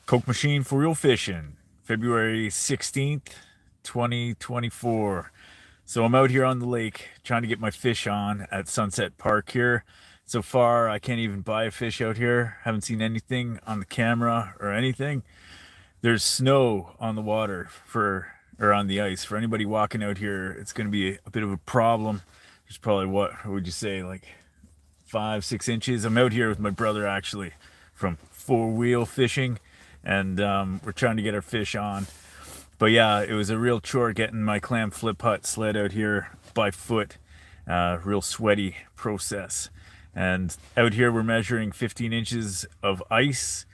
Coke Machine for Real Fishing, February 16th, 2024. So I'm out here on the lake trying to get my fish on at Sunset Park here. So far, I can't even buy a fish out here. Haven't seen anything on the camera or anything. There's snow on the water or on the ice. For anybody walking out here, it's going to be a bit of a problem. There's probably, what would you say, like 5, 6 inches. I'm out here with my brother actually from Four Wheel Fishing, and we're trying to get our fish on. But yeah, it was a real chore getting my clam flip hut sled out here by foot. Real sweaty process. And out here we're measuring 15 inches of ice.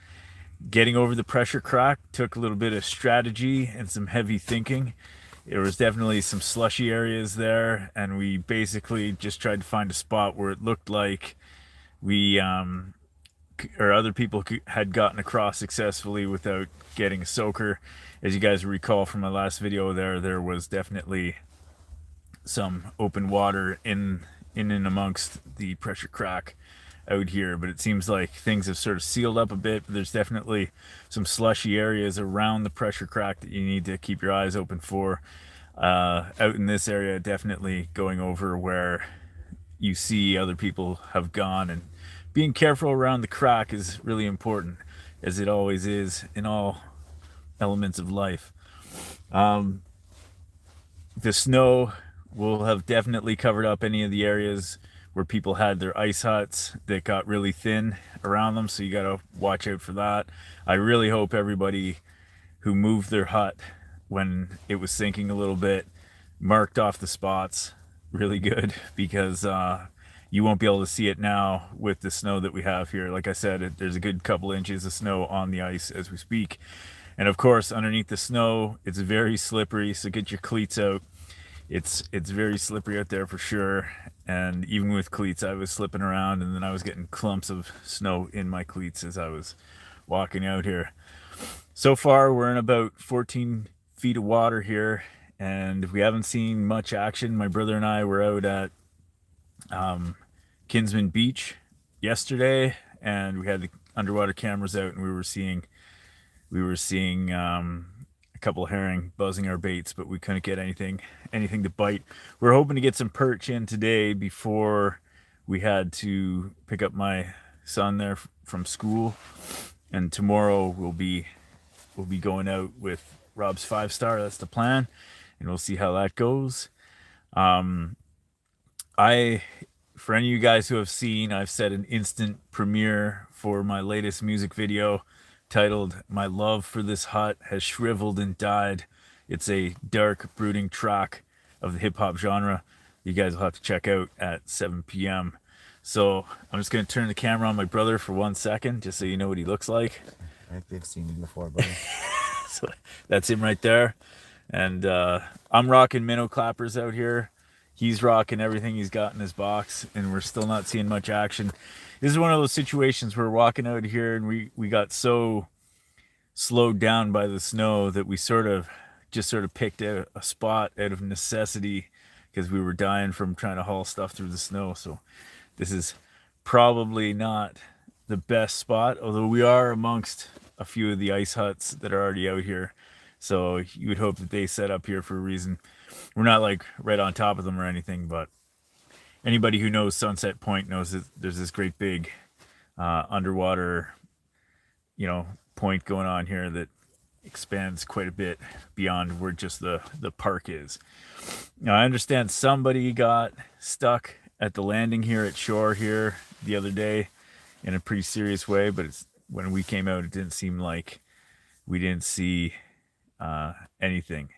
Getting over the pressure crack took a little bit of strategy and some heavy thinking. There was definitely some slushy areas there, and we basically just tried to find a spot where it looked like we or other people had gotten across successfully without getting a soaker. As you guys recall from my last video, there was definitely some open water in and amongst the pressure crack out here, but it seems like things have sort of sealed up a bit. But there's definitely some slushy areas around the pressure crack that you need to keep your eyes open for. Out in this area, definitely going over where you see other people have gone, and being careful around the crack is really important, as it always is in all elements of life. The snow will have definitely covered up any of the areas where people had their ice huts that got really thin around them, so you got to watch out for that. I really hope everybody who moved their hut when it was sinking a little bit marked off the spots really good, because you won't be able to see it now with the snow that we have here. Like I said, there's a good couple inches of snow on the ice as we speak. And of course, underneath the snow, it's very slippery, so get your cleats out. It's very slippery out there for sure. And even with cleats, I was slipping around, and then I was getting clumps of snow in my cleats as I was walking out here. So far, we're in about 14 feet of water here, and we haven't seen much action. My brother and I were out at Kinsman Beach yesterday, and we had the underwater cameras out, and we were seeing a couple of herring buzzing our baits, but we couldn't get anything to bite. We're hoping to get some perch in today before we had to pick up my son there from school, and tomorrow we'll be going out with Rob's 5-star. That's the plan, and we'll see how that goes. For any of you guys who have seen, I've set an instant premiere for my latest music video titled "My Love for This Hut Has Shriveled and Died." It's a dark, brooding track of the hip-hop genre you guys will have to check out at 7 p.m. So I'm just going to turn the camera on my brother for 1 second, just so you know what he looks like. I think they've seen you before, buddy. So that's him right there. And I'm rocking minnow clappers out here. He's rocking everything he's got in his box, and we're still not seeing much action. This is one of those situations where we're walking out here, and we got so slowed down by the snow that we sort of picked out a spot out of necessity, because we were dying from trying to haul stuff through the snow. So this is probably not the best spot, although we are amongst a few of the ice huts that are already out here. So you would hope that they set up here for a reason. We're not like right on top of them or anything, but anybody who knows Sunset Point knows that there's this great big underwater, point going on here that expands quite a bit beyond where just the park is. Now, I understand somebody got stuck at the landing here at shore here the other day in a pretty serious way, but when we came out, it didn't seem like we didn't see anything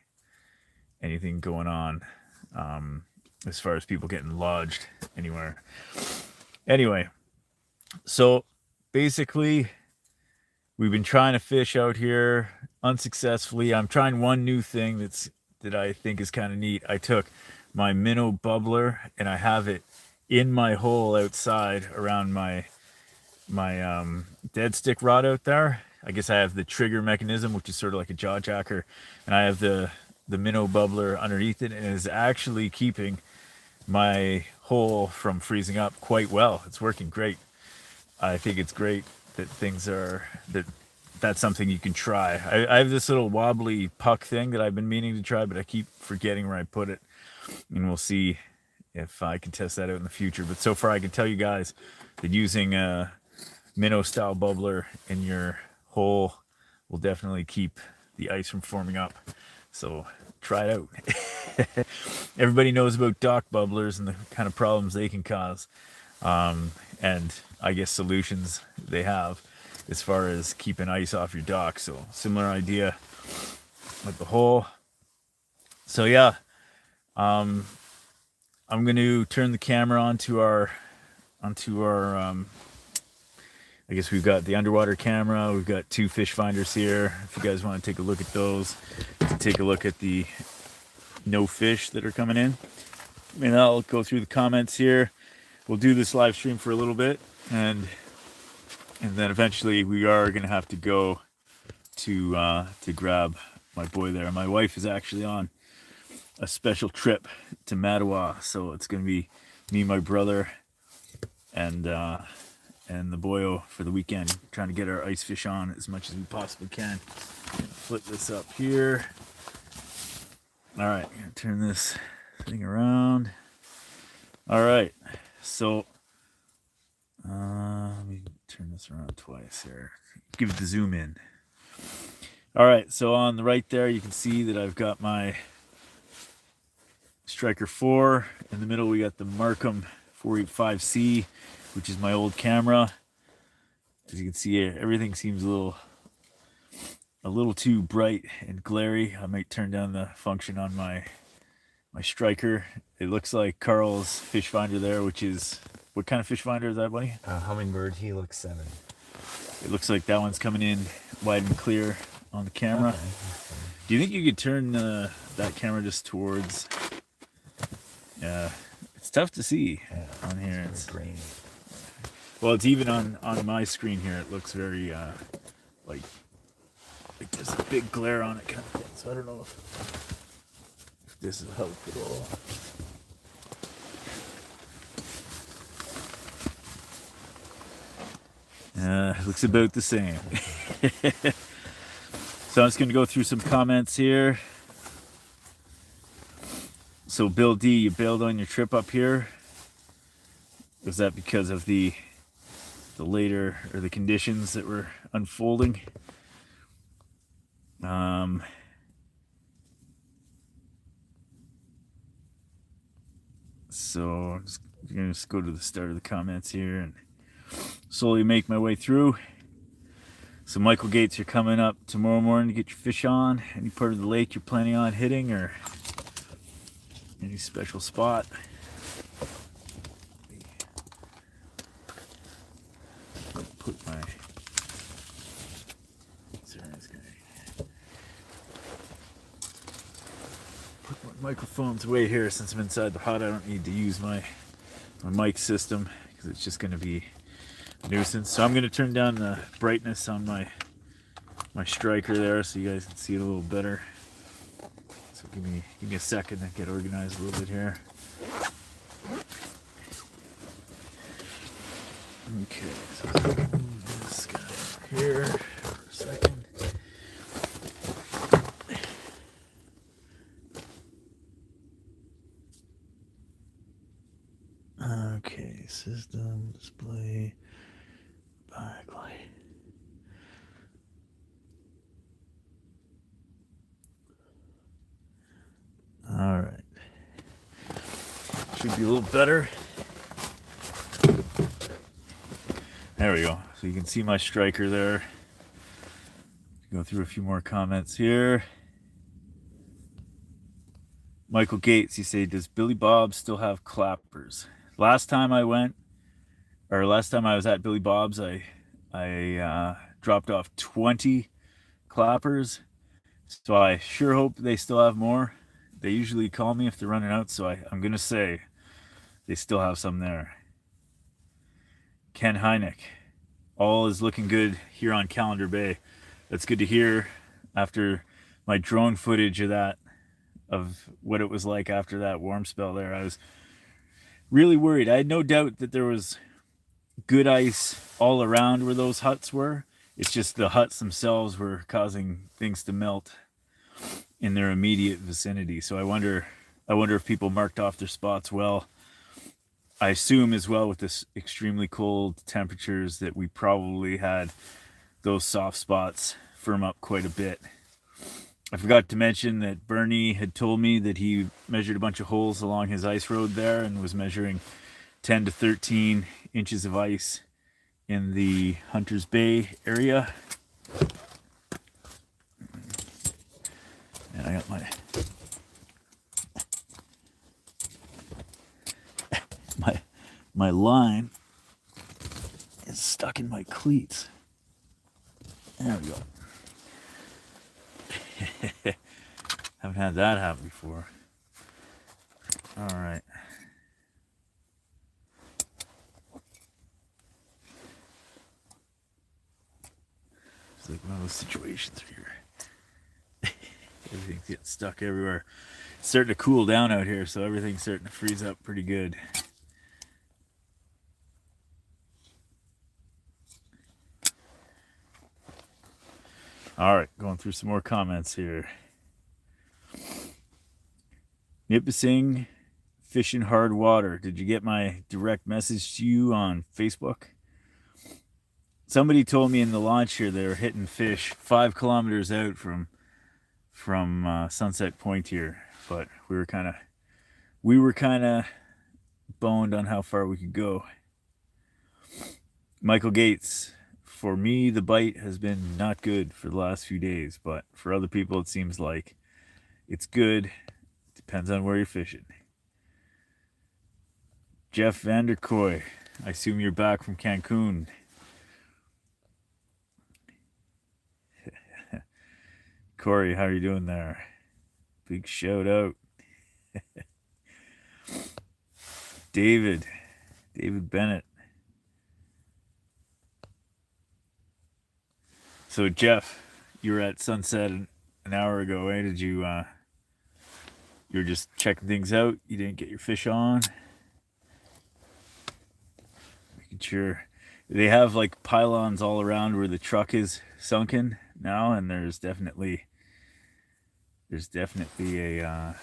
going on as far as people getting lodged anywhere. Anyway, so basically we've been trying to fish out here unsuccessfully. I'm trying one new thing that I think is kind of neat. I took my minnow bubbler and I have it in my hole outside around my dead stick rod out there. I guess I have the trigger mechanism, which is sort of like a jaw jacker, and I have the minnow bubbler underneath it, and it is actually keeping my hole from freezing up quite well. It's working great. I think it's great that that's something you can try. I have this little wobbly puck thing that I've been meaning to try, but I keep forgetting where I put it. And we'll see if I can test that out in the future. But so far, I can tell you guys that using a minnow style bubbler in your hole will definitely keep the ice from forming up. So try it out. Everybody knows about dock bubblers and the kind of problems they can cause, and I guess solutions they have as far as keeping ice off your dock. So similar idea with the hole. So yeah, I'm going to turn the camera onto our I guess we've got the underwater camera. We've got 2 fish finders here. If you guys want to take a look at those, to take a look at the no fish that are coming in. And I'll go through the comments here. We'll do this live stream for a little bit, and then eventually we are going to have to go to grab my boy there. My wife is actually on a special trip to Mattawa, so it's going to be me, my brother, and the boyo for the weekend, trying to get our ice fish on as much as we possibly can. Flip this up here. All right, I'm gonna turn this thing around. All right, so let me turn this around twice here. Give it the zoom in. All right, so on the right there, you can see that I've got my Striker 4. In the middle, we got the Markham 485C, which is my old camera. As you can see here, everything seems a little too bright and glary. I might turn down the function on my Striker. It looks like Carl's fish finder there, which is, what kind of fish finder is that, buddy? Humminbird Helix 7. It looks like that one's coming in wide and clear on the camera. Okay. Do you think you could turn that camera just towards? Yeah, it's tough to see on here. It's grainy. Well, it's even on my screen here. It looks very like there's a big glare on it kind of thing. So I don't know if this will help at all. It looks about the same. So I'm just going to go through some comments here. So Bill D, you bailed on your trip up here. Was that because of the later, or the conditions that were unfolding? So I'm just going to go to the start of the comments here and slowly make my way through. So Michael Gates, you're coming up tomorrow morning to get your fish on. Any part of the lake you're planning on hitting, or any special spot? Put my microphones away here. Since I'm inside the hut, I don't need to use my mic system because it's just going to be a nuisance. So I'm going to turn down the brightness on my Striker there so you guys can see it a little better. So give me a second to get organized a little bit here. Okay, so I'm going to move this guy over here for a second. Okay, system, display, backlight. All right. Should be a little better. There we go. So you can see my Striker there. Go through a few more comments here. Michael Gates, you say, does Billy Bob's still have clappers? Last time I was at Billy Bob's, I dropped off 20 clappers. So I sure hope they still have more. They usually call me if they're running out, so I'm going to say they still have some there. Ken Heineck, all is looking good here on Calendar Bay. That's good to hear after my drone footage of what it was like after that warm spell there. I was really worried. I had no doubt that there was good ice all around where those huts were. It's just the huts themselves were causing things to melt in their immediate vicinity. So I wonder if people marked off their spots well. I assume as well with this extremely cold temperatures that we probably had those soft spots firm up quite a bit. I forgot to mention that Bernie had told me that he measured a bunch of holes along his ice road there and was measuring 10 to 13 inches of ice in the Hunters Bay area. And I got my line is stuck in my cleats. There we go. Haven't had that happen before. All right. It's like one of those situations here. Everything's getting stuck everywhere. It's starting to cool down out here, so everything's starting to freeze up pretty good. All right, going through some more comments here. Nipissing, fishing hard water. Did you get my direct message to you on Facebook? Somebody told me in the launch here they were hitting fish 5 kilometers out from Sunset Point here, but we were kind of boned on how far we could go. Michael Gates, for me the bite has been not good for the last few days, but for other people it seems like it's good. Depends on where you're fishing. Jeff Vanderkoy, I assume you're back from Cancun. Corey, how are you doing there? Big shout out. David Bennett. So Jeff, you were at Sunset an hour ago, eh? Did you you were just checking things out? You didn't get your fish on? Making sure. They have like pylons all around where the truck is sunken now, and there's definitely a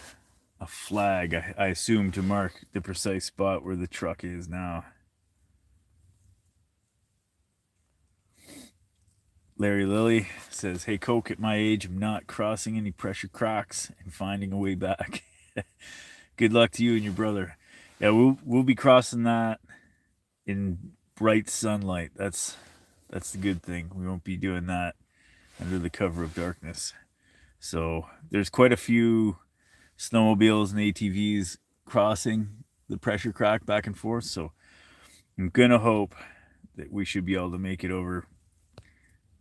flag, I assume, to mark the precise spot where the truck is now. Larry Lilly says, "Hey Coke, at my age, I'm not crossing any pressure cracks and finding a way back." Good luck to you and your brother. Yeah, we'll be crossing that in bright sunlight. That's the good thing. We won't be doing that under the cover of darkness. So there's quite a few snowmobiles and ATVs crossing the pressure crack back and forth. So I'm gonna hope that we should be able to make it over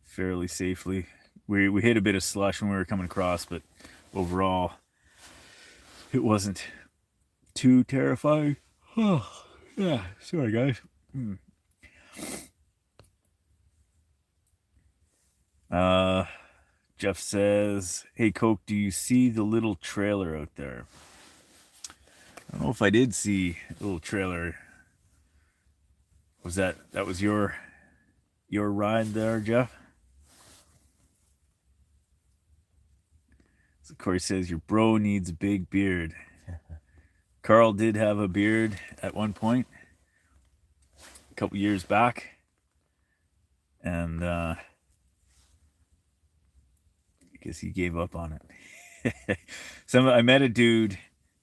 fairly safely. We hit a bit of slush when we were coming across, but overall it wasn't too terrifying. Oh, yeah, sorry guys. Jeff says, "Hey Coke, do you see the little trailer out there?" I don't know if I did see a little trailer. Was that was your ride there, Jeff? So Corey says, "Your bro needs a big beard." Carl did have a beard at one point, a couple years back, and I guess he gave up on it. I met a dude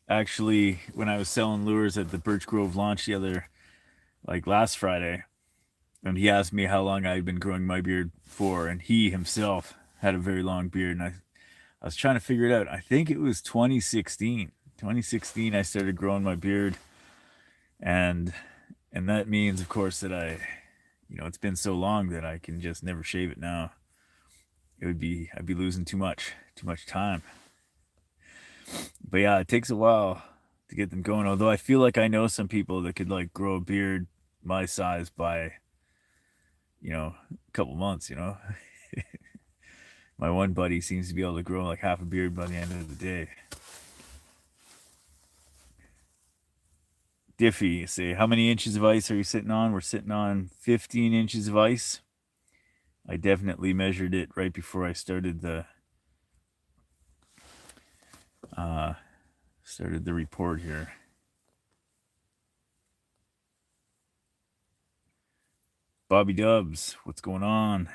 actually when I was selling lures at the Birch Grove launch last Friday, and he asked me how long I had been growing my beard for, and he himself had a very long beard, and I was trying to figure it out. I think it was 2016. 2016 I started growing my beard, and that means of course that it's been so long that I can just never shave it now. I'd be losing too much time. But yeah, it takes a while to get them going. Although I feel like I know some people that could like grow a beard my size by, a couple months, My one buddy seems to be able to grow like half a beard by the end of the day. Diffie, say, how many inches of ice are you sitting on? We're sitting on 15 inches of ice. I definitely measured it right before I started the report here. Bobby Dubs, what's going on?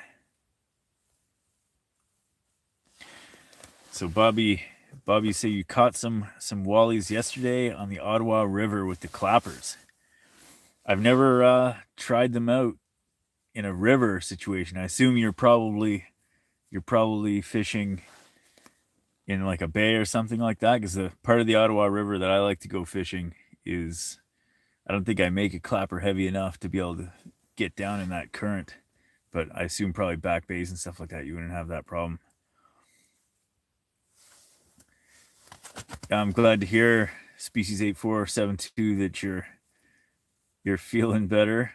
So Bobby, you say you caught some wallies yesterday on the Ottawa River with the clappers. I've never tried them out in a river situation. I assume you're probably fishing in like a bay or something like that, because the part of the Ottawa River that I like to go fishing is, I don't think I make a clapper heavy enough to be able to get down in that current, but I assume probably back bays and stuff like that you wouldn't have that problem. I'm glad to hear, species 8472, that you're feeling better.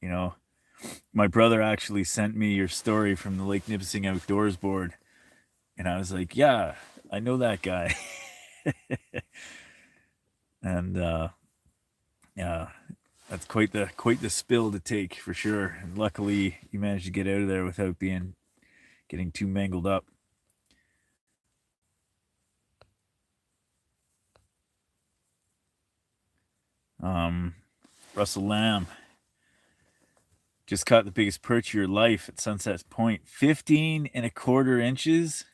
You know, my brother actually sent me your story from the Lake Nipissing Outdoors board, and I was like, yeah, I know that guy. And yeah, that's quite the spill to take for sure. And luckily, you managed to get out of there without getting too mangled up. Russell Lamb just caught the biggest perch of your life at Sunset Point, 15.25 inches.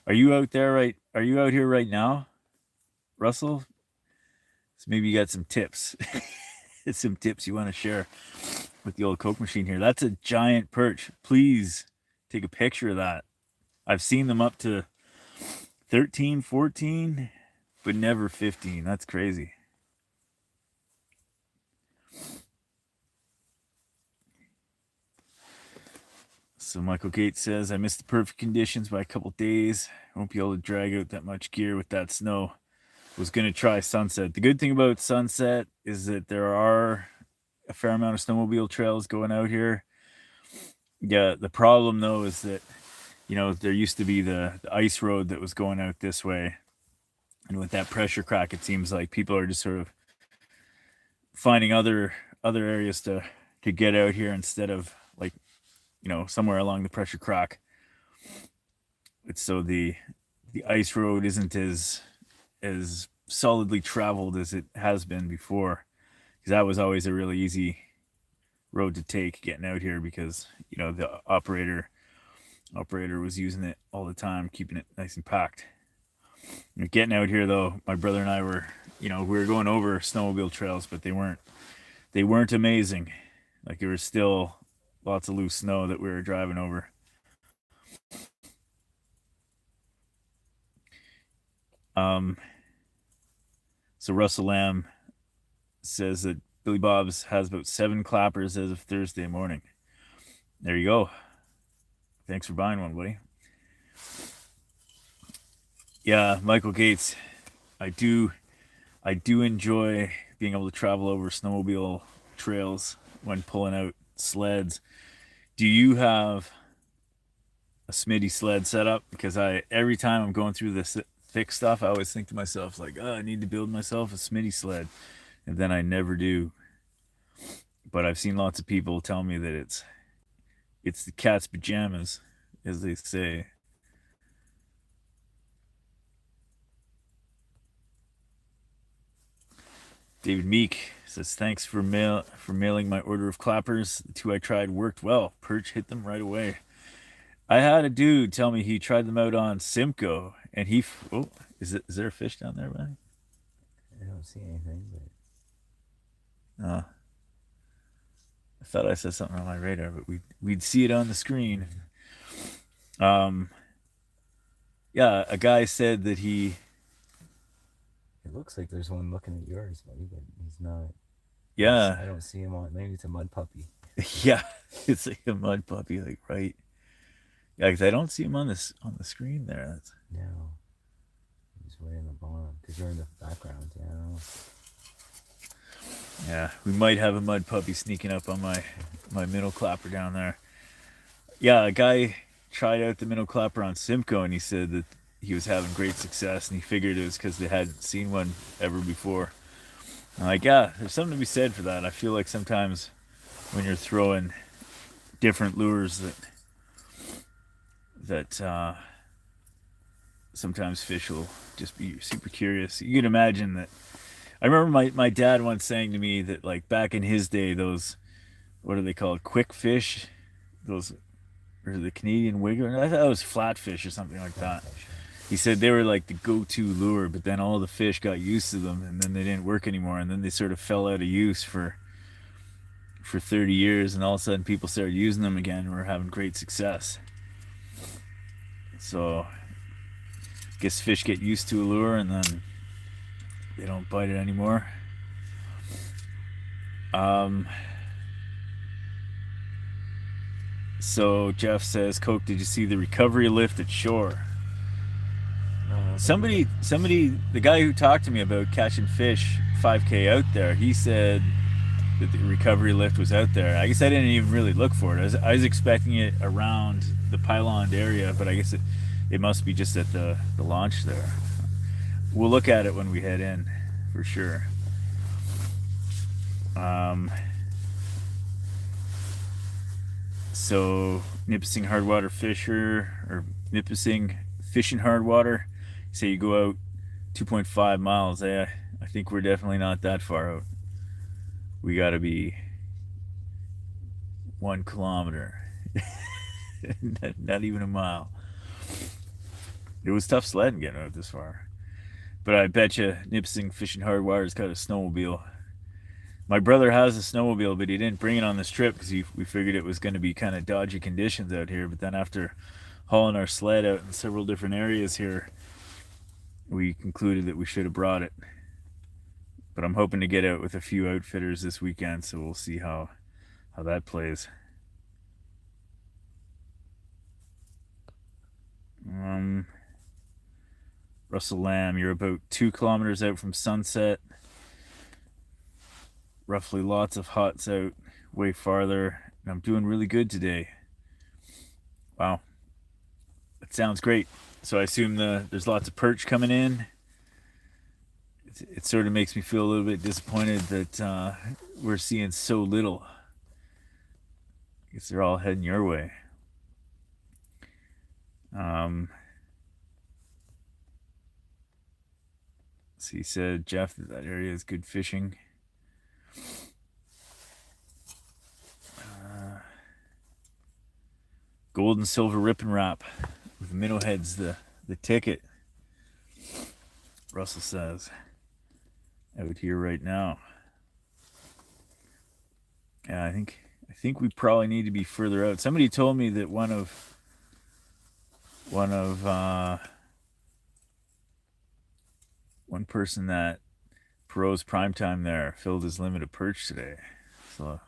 Are you out there right? Are you out here right now, Russell? So maybe you got some tips. Some tips you want to share with the old Coke machine here. That's a giant perch. Please take a picture of that. I've seen them up to 13, 14, but never 15. That's crazy. So Michael Gates says, I missed the perfect conditions by a couple days. I won't be able to drag out that much gear with that snow. Was going to try Sunset. The good thing about Sunset is that there are a fair amount of snowmobile trails going out here. Yeah, the problem though is that, there used to be the ice road that was going out this way. And with that pressure crack, it seems like people are just sort of finding other areas to get out here instead of like, somewhere along the pressure crack. It's so the ice road isn't as solidly traveled as it has been before, because that was always a really easy road to take getting out here, because the operator was using it all the time, keeping it nice and packed. Getting out here though, my brother and I were we were going over snowmobile trails, but they weren't amazing. Like, there was still lots of loose snow that we were driving over. So Russell Lamb says that Billy Bob's has about 7 clappers as of Thursday morning. There you go. Thanks for buying one, buddy. Yeah, Michael Gates, I do enjoy being able to travel over snowmobile trails when pulling out sleds. Do you have a Smitty sled set up? Because every time I'm going through this thick stuff, I always think to myself, like, oh, I need to build myself a Smitty sled, and then I never do. But I've seen lots of people tell me that it's the cat's pajamas, as they say. David Meek says, thanks for mailing my order of clappers. The 2 I tried worked well. Perch hit them right away. I had a dude tell me he tried them out on Simcoe, and is there a fish down there, buddy? I don't see anything, but I thought I said something on my radar, but we'd see it on the screen. Yeah, a guy said that it looks like there's one looking at yours, buddy, but he's not. Yeah, I don't see him on. Maybe it's a mud puppy. Yeah, it's like a mud puppy, like right. Yeah, because I don't see him on the screen there. No, he's way in the bottom because you're in the background. Yeah. Yeah, we might have a mud puppy sneaking up on my minnow clapper down there. Yeah, a guy tried out the minnow clapper on Simcoe, and he said that he was having great success, and he figured it was because they hadn't seen one ever before. I'm like, yeah, there's something to be said for that. I feel like sometimes when you're throwing different lures that sometimes fish will just be super curious. You can imagine that. I remember my dad once saying to me that like back in his day, those, what are they called, quick fish, those, or the Canadian wiggler. I thought it was flatfish or something like that. Flatfish, He said they were like the go-to lure, but then all the fish got used to them, and then they didn't work anymore, and then they sort of fell out of use for 30 years, and all of a sudden people started using them again, and we're having great success. So, I guess fish get used to a lure, and then they don't bite it anymore. Um, so Jeff says, Coke, did you see the recovery lift at shore? No, Somebody, the guy who talked to me about catching fish 5K out there, he said that the recovery lift was out there. I guess I didn't even really look for it. I was expecting it around the pylon area, but I guess it must be just at the launch there. We'll look at it when we head in, for sure. So Nipissing hardwater fisher, or Nipissing fishing hardwater, say you go out 2.5 miles. I think we're definitely not that far out. We got to be 1 kilometer, not even a mile. It was tough sledding getting out this far, but I bet you Nipissing fishing hardwater's got a snowmobile. My brother has a snowmobile, but he didn't bring it on this trip because we figured it was going to be kind of dodgy conditions out here. But then after hauling our sled out in several different areas here, we concluded that we should have brought it. But I'm hoping to get out with a few outfitters this weekend, so we'll see how that plays. Russell Lamb, you're about 2 kilometers out from sunset. Roughly lots of huts out way farther. And I'm doing really good today. Wow. That sounds great. So I assume there's lots of perch coming in. It sort of makes me feel a little bit disappointed that we're seeing so little. I guess they're all heading your way. So he said, Jeff, that area is good fishing. Gold and silver rip and wrap with minnow heads, the ticket. Russell says, out here right now. Yeah, I think we probably need to be further out. Somebody told me that one of one person that Perot's primetime there filled his limit of perch today, so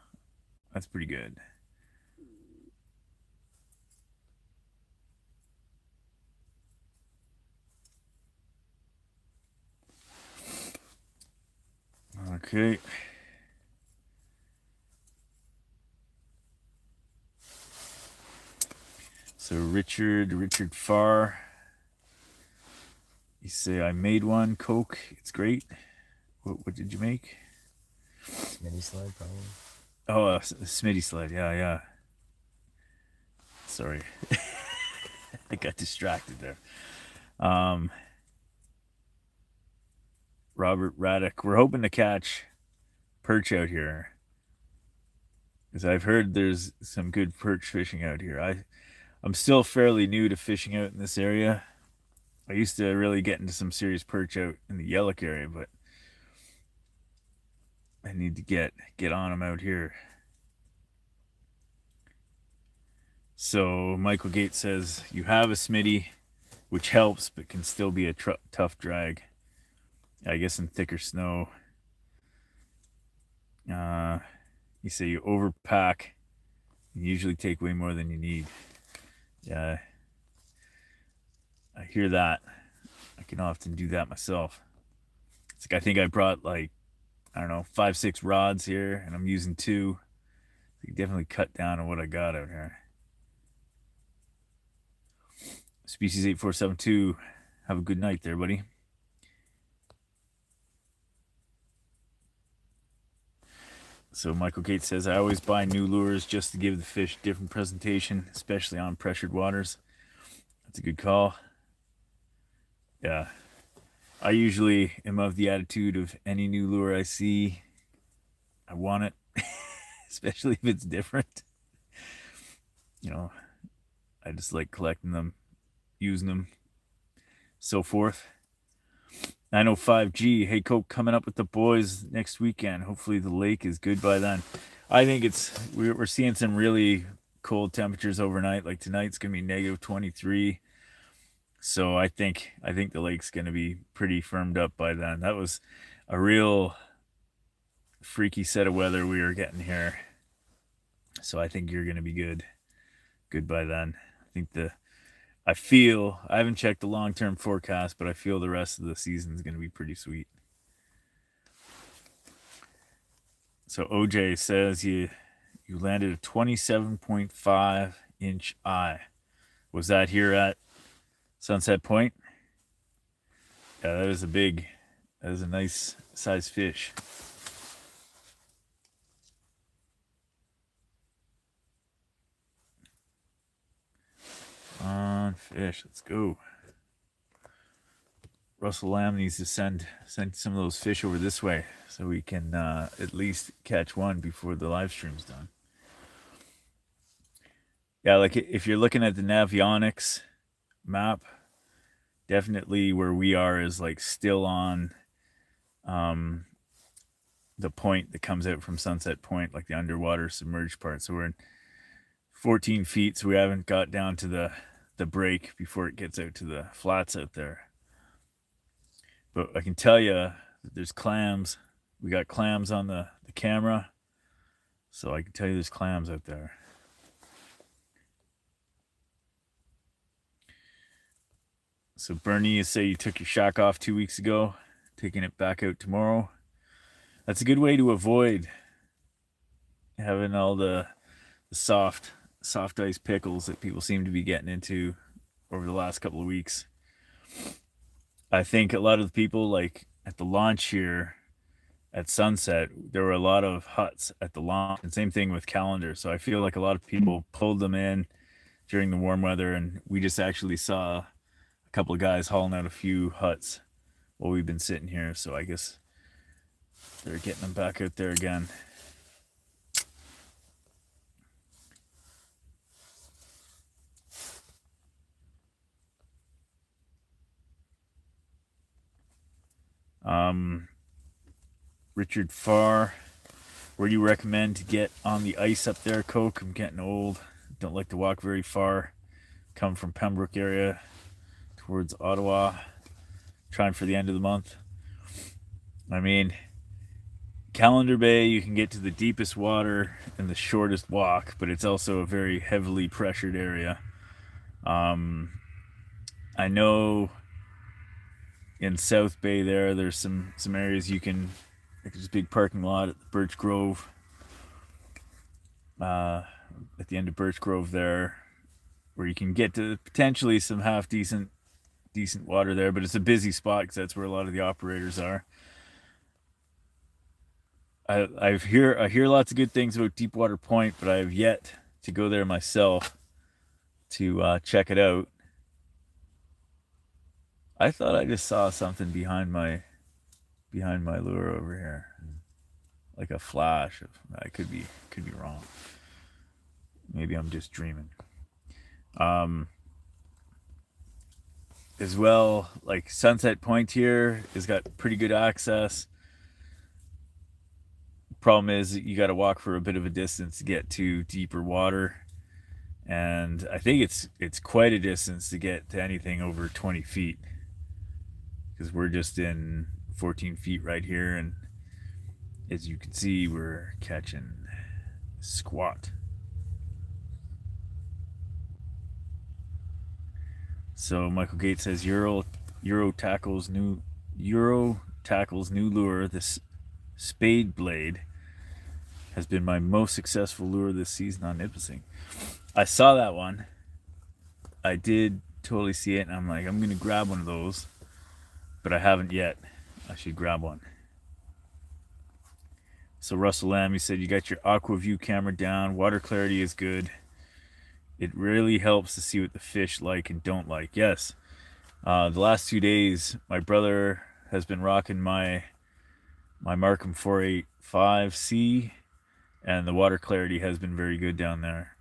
that's pretty good. Okay. So Richard Farr, you say, I made one, Coke, it's great. What did you make? Smitty sled, probably. Oh, a Smitty sled, yeah. Sorry. I got distracted there. Robert Raddick, we're hoping to catch perch out here, because I've heard there's some good perch fishing out here. I'm still fairly new to fishing out in this area. I used to really get into some serious perch out in the Yellock area, but I need to get on them out here. So Michael Gates says, you have a Smitty, which helps, but can still be a tough drag. I guess in thicker snow. You say you overpack. You usually take way more than you need. Yeah, I hear that. I can often do that myself. It's like I think I brought like, I don't know, 5-6 rods here, and I'm using 2. So you definitely cut down on what I got out here. Species 8472, have a good night there, buddy. So Michael Gates says, I always buy new lures just to give the fish different presentation, especially on pressured waters. That's a good call. Yeah. I usually am of the attitude of any new lure I see, I want it, especially if it's different. You know, I just like collecting them, using them, so forth. 905G, hey Coke, coming up with the boys next weekend. Hopefully the lake is good by then. I think we're seeing some really cold temperatures overnight. Like tonight's gonna be negative 23. So I think the lake's gonna be pretty firmed up by then. That was a real freaky set of weather we were getting here. So I think you're gonna be good by then. I haven't checked the long-term forecast, but I feel the rest of the season is going to be pretty sweet. So OJ says you landed a 27.5 inch eye. Was that here at Sunset Point? Yeah, that is a nice size fish. On fish, let's go. Russell Lamb needs to send some of those fish over this way so we can at least catch one before the live stream's done. Yeah, like if you're looking at the Navionics map, definitely where we are is like still on the point that comes out from Sunset Point, like the underwater submerged part. So we're in 14 feet, so we haven't got down to the break before it gets out to the flats out there. But I can tell you that there's clams. We got clams on the camera, so I can tell you there's clams out there. So Bernie, you say you took your shack off 2 weeks ago, taking it back out tomorrow. That's a good way to avoid having all the soft ice pickles that people seem to be getting into over the last couple of weeks. I think a lot of the people, like at the launch here at Sunset, there were a lot of huts at the launch, and same thing with Calendar. So I feel like a lot of people pulled them in during the warm weather, and we just actually saw a couple of guys hauling out a few huts while we've been sitting here. So I guess they're getting them back out there again. Richard Farr, where do you recommend to get on the ice up there, Coke? I'm getting old. Don't like to walk very far. Come from Pembroke area towards Ottawa. Trying for the end of the month. I mean, Calendar Bay, you can get to the deepest water and the shortest walk, but it's also a very heavily pressured area. I know in South Bay there's some areas you can, like there's a big parking lot at Birch Grove, at the end of Birch Grove there, where you can get to potentially some half decent water there, but it's a busy spot because that's where a lot of the operators are. I hear lots of good things about Deepwater Point, but I have yet to go there myself to check it out. I thought I just saw something behind my lure over here, like a flash. I could be wrong. Maybe I'm just dreaming. As well, like Sunset Point here has got pretty good access. Problem is you got to walk for a bit of a distance to get to deeper water, and I think it's quite a distance to get to anything over 20 feet, because we're just in 14 feet right here, and as you can see, we're catching squat. So Michael Gates says Euro tackles new lure, this Spade Blade, has been my most successful lure this season on Nipissing. I saw that one. I did totally see it, and I'm like, I'm gonna grab one of those, but I haven't yet. I should grab one. So Russell Lamb, you said you got your aqua view camera down. Water clarity is good. It really helps to see what the fish like and don't like. Yes. The last 2 days, my brother has been rocking my Markham 485C, and the water clarity has been very good down there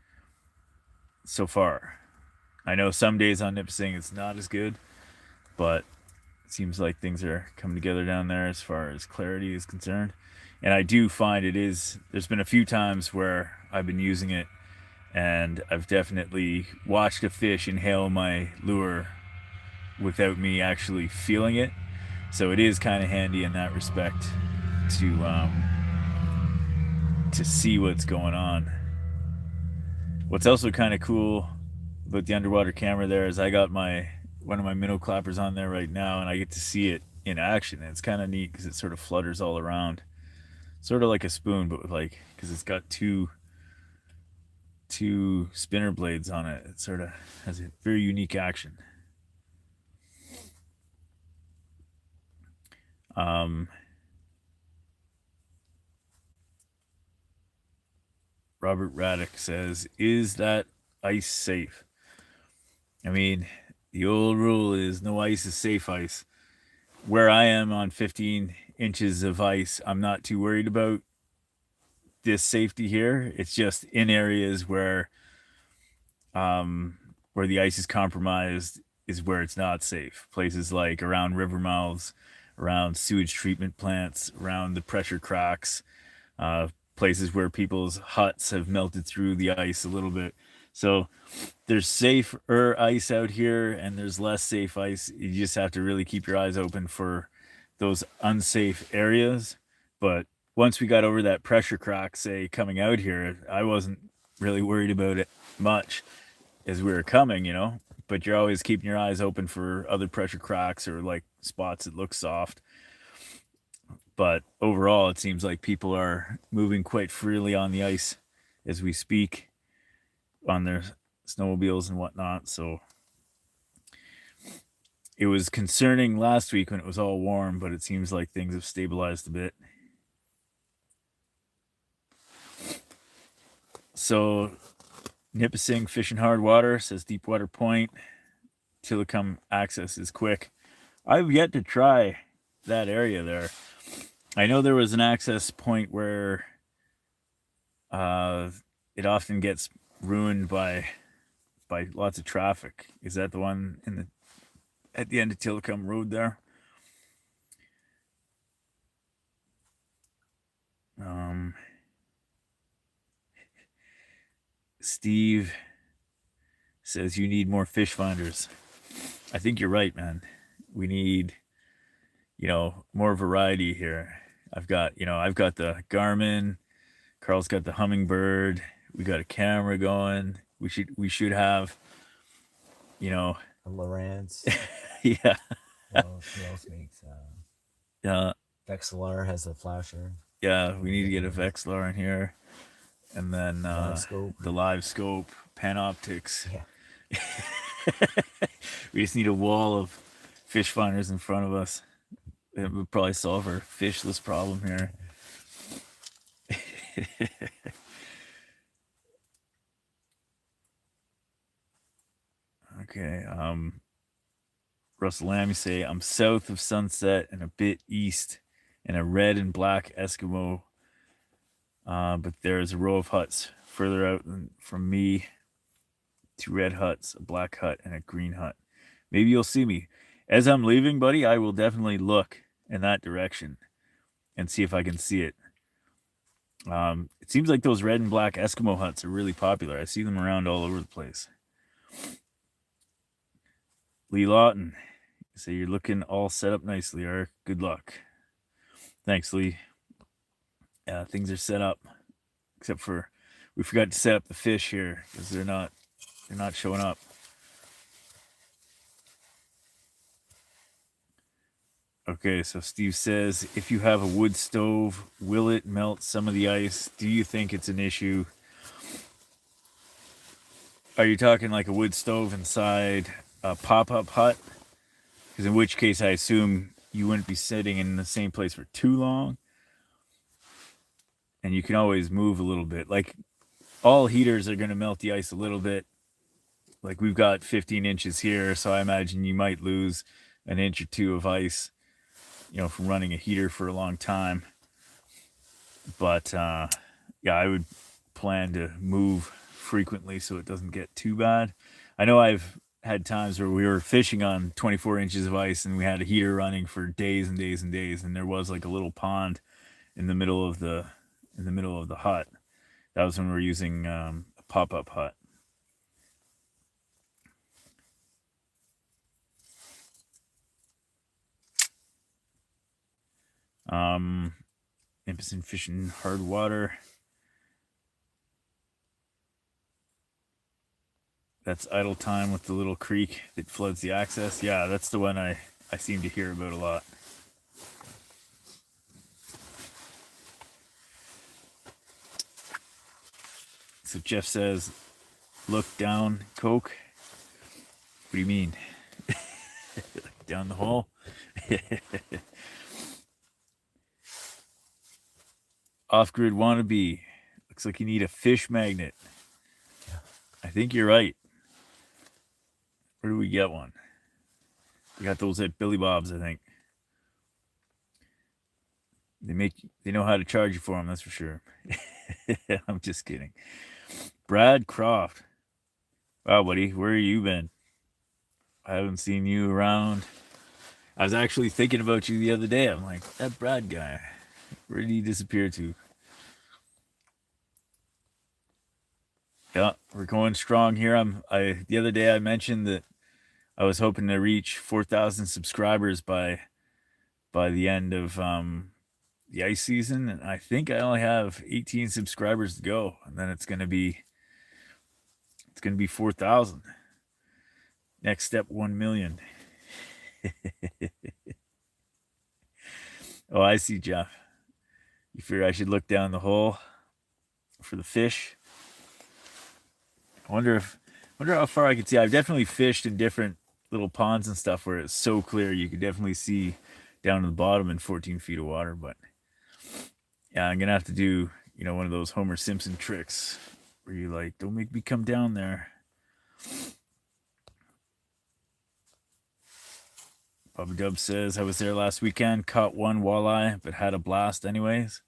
so far. I know some days on Nipissing it's not as good, but it seems like things are coming together down there as far as clarity is concerned. And I do find there's been a few times where I've been using it and I've definitely watched a fish inhale my lure without me actually feeling it. So it is kind of handy in that respect to see what's going on. What's also kind of cool about the underwater camera there is I got one of my minnow clappers on there right now, and I get to see it in action. And it's kind of neat because it sort of flutters all around, sort of like a spoon, but with because it's got two spinner blades on it. It sort of has a very unique action. Robert Raddick says, "Is that ice safe?" I mean, the old rule is no ice is safe ice. Where I am on 15 inches of ice, I'm not too worried about this safety here. It's just in areas where the ice is compromised is where it's not safe. Places like around river mouths, around sewage treatment plants, around the pressure cracks, places where people's huts have melted through the ice a little bit. So there's safer ice out here and there's less safe ice. You just have to really keep your eyes open for those unsafe areas. But once we got over that pressure crack, say, coming out here, I wasn't really worried about it much as we were coming, but you're always keeping your eyes open for other pressure cracks or like spots that look soft. But overall, it seems like people are moving quite freely on the ice as we speak on their snowmobiles and whatnot. So it was concerning last week when it was all warm, but it seems like things have stabilized a bit. So Nipissing fishing hard water, says Deepwater Point. Tillicum access is quick. I've yet to try that area there. I know there was an access point where it often gets ruined by lots of traffic. Is that the one at the end of Tillicum Road there? Steve says you need more fish finders. I think you're right, man. We need, more variety here. I've got the Garmin. Carl's got the Hummingbird. We got a camera going. We should have, A Lowrance. yeah. Who else makes? Vexillar has a flasher. Yeah, we need to get a Vexillar in here. And then the live scope, Panoptics. Yeah. We just need a wall of fish finders in front of us. It would probably solve our fishless problem here. Okay. Russell Lamb, say, I'm south of Sunset and a bit east in a red and black Eskimo. But there's a row of huts further out from me. 2 red huts, a black hut, and a green hut. Maybe you'll see me. As I'm leaving, buddy, I will definitely look in that direction and see if I can see it. It seems like those red and black Eskimo huts are really popular. I see them around all over the place. Lee Lawton, so you're looking all set up nicely, Eric. Good luck. Thanks, Lee. Things are set up, except for we forgot to set up the fish here because they're not showing up. Okay, so Steve says, if you have a wood stove, will it melt some of the ice? Do you think it's an issue? Are you talking like a wood stove inside a pop-up hut? Because in which case I assume you wouldn't be sitting in the same place for too long. and you can always move a little bit. Like all heaters are going to melt the ice a little bit. Like we've got 15 inches here, so I imagine you might lose an inch or two of ice, from running a heater for a long time. But yeah, I would plan to move frequently so it doesn't get too bad. I know I've had times where we were fishing on 24 inches of ice and we had a heater running for days and days and days, and there was like a little pond in the middle of the hut. That was when we were using a pop-up hut. Nipissing fishing hard water. That's idle time with the little creek that floods the access. Yeah, that's the one I seem to hear about a lot. So Jeff says, look down, Coke. What do you mean? Down the hole? Off-grid wannabe. Looks like you need a fish magnet. I think you're right. Where do we get one? We got those at Billy Bob's, I think. They know how to charge you for them, that's for sure. I'm just kidding. Brad Croft. Wow, buddy, where have you been? I haven't seen you around. I was actually thinking about you the other day. I'm like, that Brad guy, where did he disappear to? Yeah, we're going strong here. The other day I mentioned that I was hoping to reach 4,000 subscribers by the end of the ice season, and I think I only have 18 subscribers to go, and then it's gonna be 4,000. Next step, 1 million. Oh, I see, Jeff. You figure I should look down the hole for the fish? I wonder how far I can see. I've definitely fished in different little ponds and stuff where it's so clear you could definitely see down to the bottom in 14 feet of water. But yeah, I'm gonna have to do one of those Homer Simpson tricks where you like, don't make me come down there. Bubba Dub says, I was there last weekend, caught one walleye, but had a blast anyways.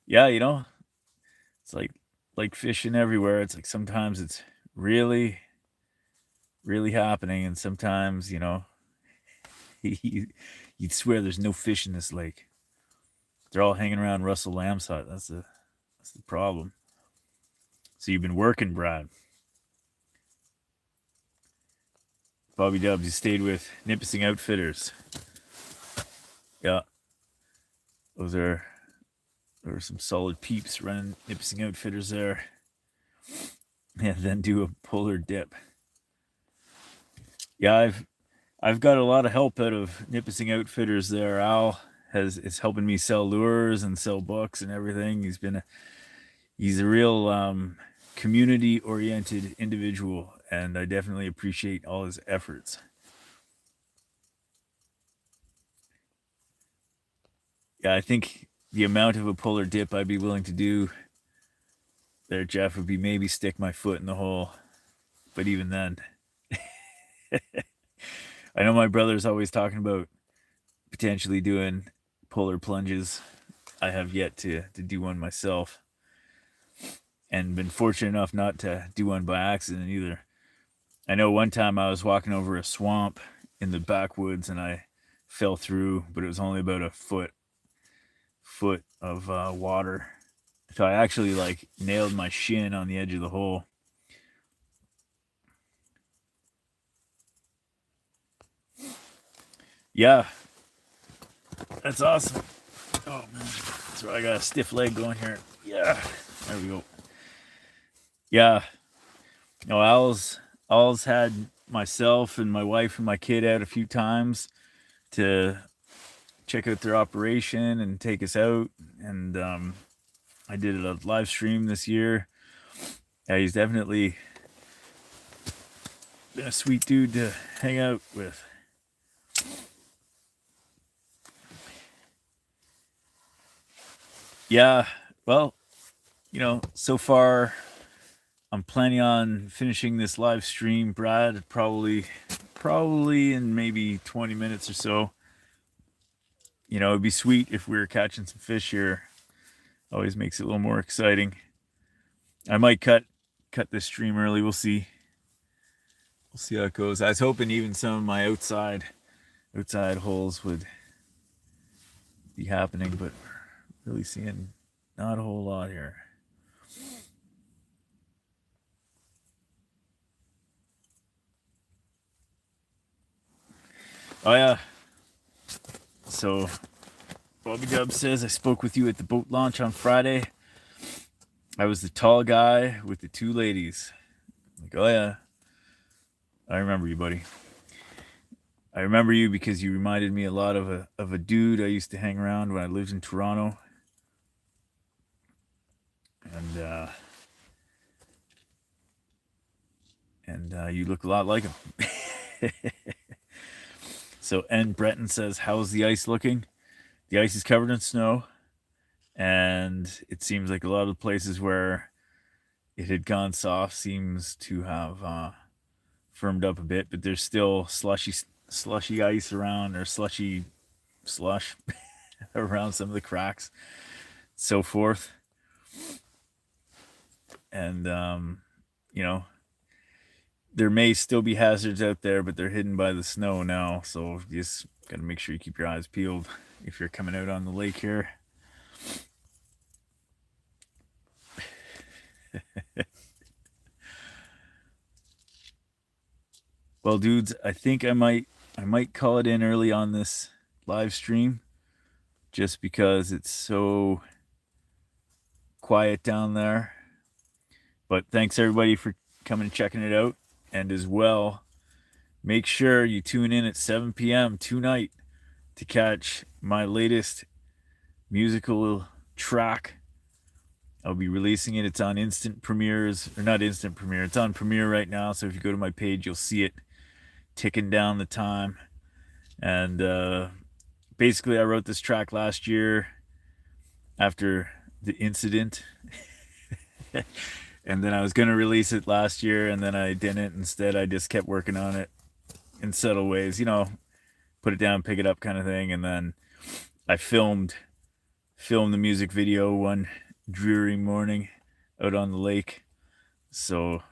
Yeah, it's like fishing everywhere. It's like sometimes it's really, really happening, and sometimes, you'd swear there's no fish in this lake. They're all hanging around Russell Lamb's hut. That's the problem. So you've been working, Brad. Bobby Dubs, you stayed with Nipissing Outfitters. Yeah. There were some solid peeps running Nipissing Outfitters there. And then do a polar dip. Yeah, I've got a lot of help out of Nipissing Outfitters there. Al is helping me sell lures and sell books and everything. He's a real community-oriented individual, and I definitely appreciate all his efforts. Yeah, I think the amount of a polar dip I'd be willing to do there, Jeff, would be maybe stick my foot in the hole. But even then, I know my brother's always talking about potentially doing polar plunges. I have yet to do one myself, and been fortunate enough not to do one by accident either. I know one time I was walking over a swamp in the backwoods and I fell through, but it was only about a foot of water. So I actually nailed my shin on the edge of the hole. Yeah, that's awesome. Oh man, so I got a stiff leg going here. Yeah, there we go. Yeah, Al's had myself and my wife and my kid out a few times to check out their operation and take us out, and I did a live stream this year. Yeah, he's definitely been a sweet dude to hang out with. Yeah, Well, so far I'm planning on finishing this live stream, Brad, probably in maybe 20 minutes or so. It'd be sweet if we were catching some fish here. Always makes it a little more exciting. I might cut this stream early. We'll see. We'll see how it goes. I was hoping even some of my outside holes would be happening, but really seeing not a whole lot here. Oh yeah. So Bobby Dub says I spoke with you at the boat launch on Friday. I was the tall guy with the two ladies. Like, oh yeah. I remember you, buddy. I remember you because you reminded me a lot of a dude I used to hang around when I lived in Toronto. And you look a lot like him. So N. Breton says, how's the ice looking? The ice is covered in snow, and it seems like a lot of the places where it had gone soft seems to have firmed up a bit, but there's still slushy ice around, or slushy slush around some of the cracks, so forth. And there may still be hazards out there, but they're hidden by the snow now. So you just got to make sure you keep your eyes peeled if you're coming out on the lake here. Well, dudes, I think I might call it in early on this live stream, just because it's so quiet down there. But thanks everybody for coming and checking it out. And as well, make sure you tune in at 7 p.m. tonight to catch my latest musical track. I'll be releasing it. It's on instant premieres, or not instant premiere. It's on premiere right now. So if you go to my page, you'll see it ticking down the time. And basically, I wrote this track last year after the incident. And then I was going to release it last year, and then I didn't. Instead, I just kept working on it in subtle ways, put it down, pick it up kind of thing. And then I filmed the music video one dreary morning out on the lake. So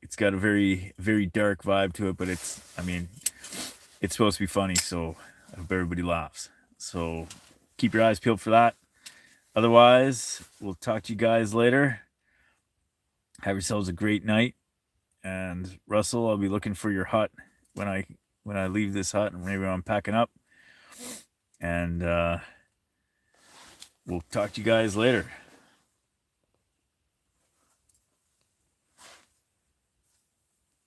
it's got a very, very dark vibe to it, but it's supposed to be funny. So I hope everybody laughs. So keep your eyes peeled for that. Otherwise, we'll talk to you guys later. Have yourselves a great night. And Russell, I'll be looking for your hut when I leave this hut, and maybe I'm packing up. And we'll talk to you guys later.